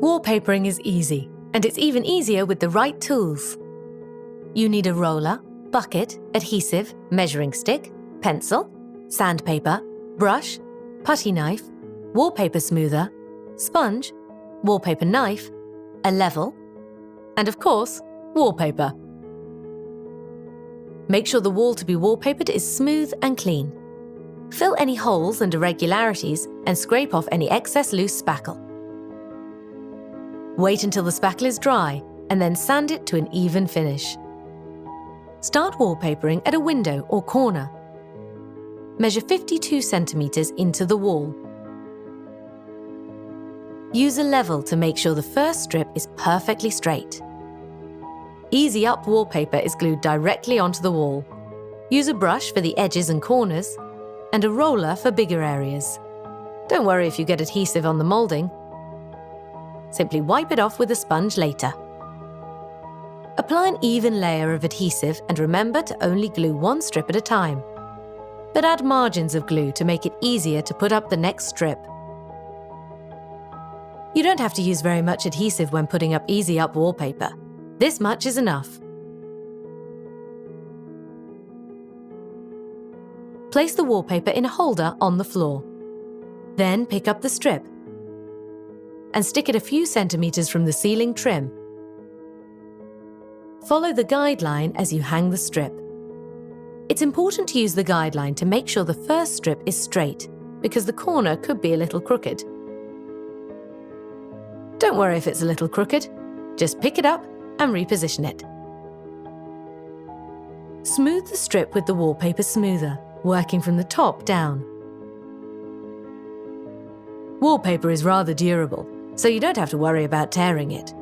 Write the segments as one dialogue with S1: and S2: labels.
S1: Wallpapering is easy, and it's even easier with the right tools. You need a roller, bucket, adhesive, measuring stick, pencil, sandpaper, brush, putty knife, wallpaper smoother, sponge, wallpaper knife, a level, and of course, wallpaper. Make sure the wall to be wallpapered is smooth and clean. Fill any holes and irregularities and scrape off any excess loose spackle. Wait until the spackle is dry and then sand it to an even finish. Start wallpapering at a window or corner. Measure 52 centimeters into the wall. Use a level to make sure the first strip is perfectly straight. Easy Up wallpaper is glued directly onto the wall. Use a brush for the edges and corners, and a roller for bigger areas. Don't worry if you get adhesive on the moulding. Simply wipe it off with a sponge later. Apply an even layer of adhesive and remember to only glue one strip at a time. But add margins of glue to make it easier to put up the next strip. You don't have to use very much adhesive when putting up Easy Up wallpaper. This much is enough. Place the wallpaper in a holder on the floor. Then pick up the strip and stick it a few centimeters from the ceiling trim. Follow the guideline as you hang the strip. It's important to use the guideline to make sure the first strip is straight, because the corner could be a little crooked. Don't worry if it's a little crooked. Just pick it up and reposition it. Smooth the strip with the wallpaper smoother, working from the top down. Wallpaper is rather durable, so you don't have to worry about tearing it.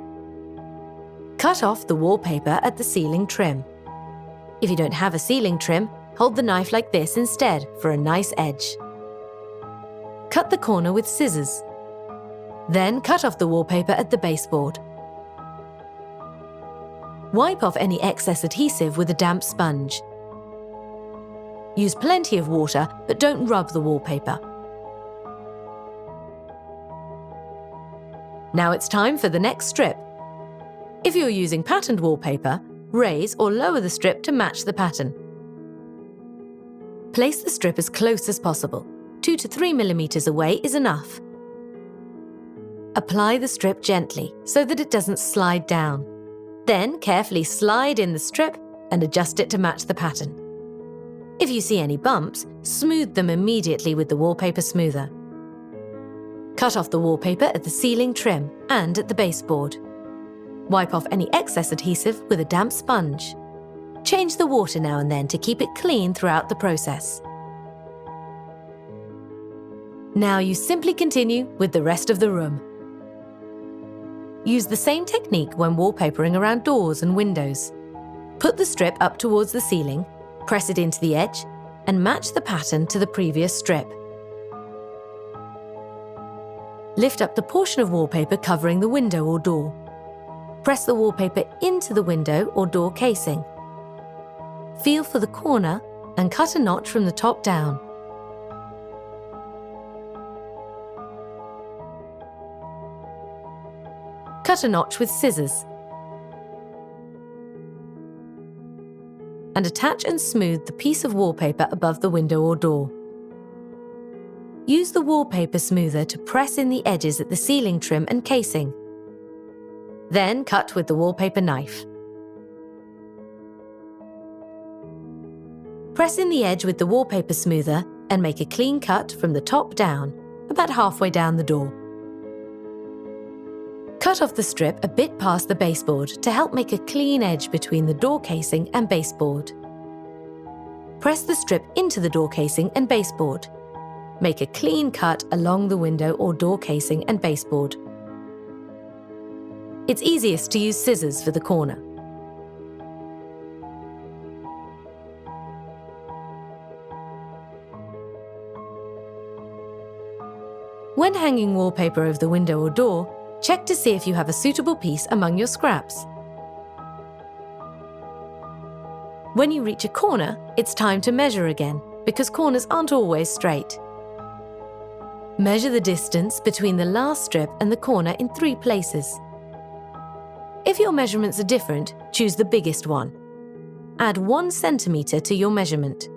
S1: Cut off the wallpaper at the ceiling trim. If you don't have a ceiling trim, hold the knife like this instead for a nice edge. Cut the corner with scissors. Then cut off the wallpaper at the baseboard. Wipe off any excess adhesive with a damp sponge. Use plenty of water, but don't rub the wallpaper. Now it's time for the next strip. If you're using patterned wallpaper, raise or lower the strip to match the pattern. Place the strip as close as possible. 2 to 3 millimeters away is enough. Apply the strip gently so that it doesn't slide down. Then carefully slide in the strip and adjust it to match the pattern. If you see any bumps, smooth them immediately with the wallpaper smoother. Cut off the wallpaper at the ceiling trim and at the baseboard. Wipe off any excess adhesive with a damp sponge. Change the water now and then to keep it clean throughout the process. Now you simply continue with the rest of the room. Use the same technique when wallpapering around doors and windows. Put the strip up towards the ceiling, press it into the edge, and match the pattern to the previous strip. Lift up the portion of wallpaper covering the window or door. Press the wallpaper into the window or door casing. Feel for the corner and cut a notch from the top down. Cut a notch with scissors. And attach and smooth the piece of wallpaper above the window or door. Use the wallpaper smoother to press in the edges at the ceiling trim and casing. Then cut with the wallpaper knife. Press in the edge with the wallpaper smoother and make a clean cut from the top down, about halfway down the door. Cut off the strip a bit past the baseboard to help make a clean edge between the door casing and baseboard. Press the strip into the door casing and baseboard. Make a clean cut along the window or door casing and baseboard. It's easiest to use scissors for the corner. When hanging wallpaper over the window or door, check to see if you have a suitable piece among your scraps. When you reach a corner, it's time to measure again, because corners aren't always straight. Measure the distance between the last strip and the corner in 3 places. If your measurements are different, choose the biggest one. Add 1 centimetre to your measurement.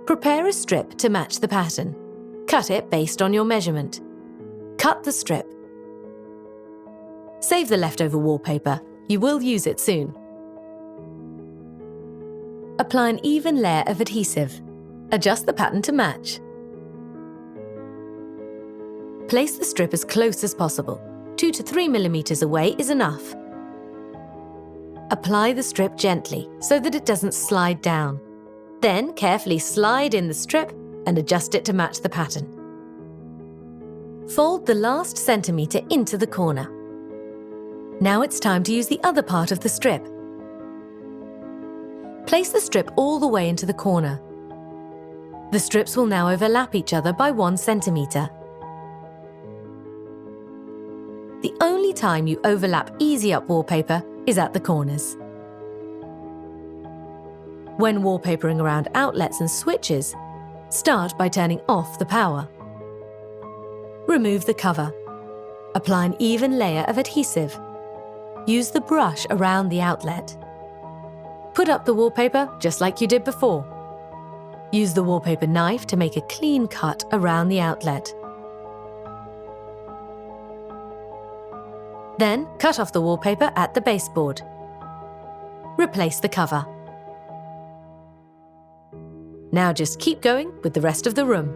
S1: Prepare a strip to match the pattern. Cut it based on your measurement. Cut the strip. Save the leftover wallpaper. You will use it soon. Apply an even layer of adhesive. Adjust the pattern to match. Place the strip as close as possible. 2 to 3 millimeters away is enough. Apply the strip gently so that it doesn't slide down. Then carefully slide in the strip and adjust it to match the pattern. Fold the last centimetre into the corner. Now it's time to use the other part of the strip. Place the strip all the way into the corner. The strips will now overlap each other by 1 centimetre. The only time you overlap Easy Up wallpaper is at the corners. When wallpapering around outlets and switches, start by turning off the power. Remove the cover. Apply an even layer of adhesive. Use the brush around the outlet. Put up the wallpaper just like you did before. Use the wallpaper knife to make a clean cut around the outlet. Then cut off the wallpaper at the baseboard. Replace the cover. Now just keep going with the rest of the room.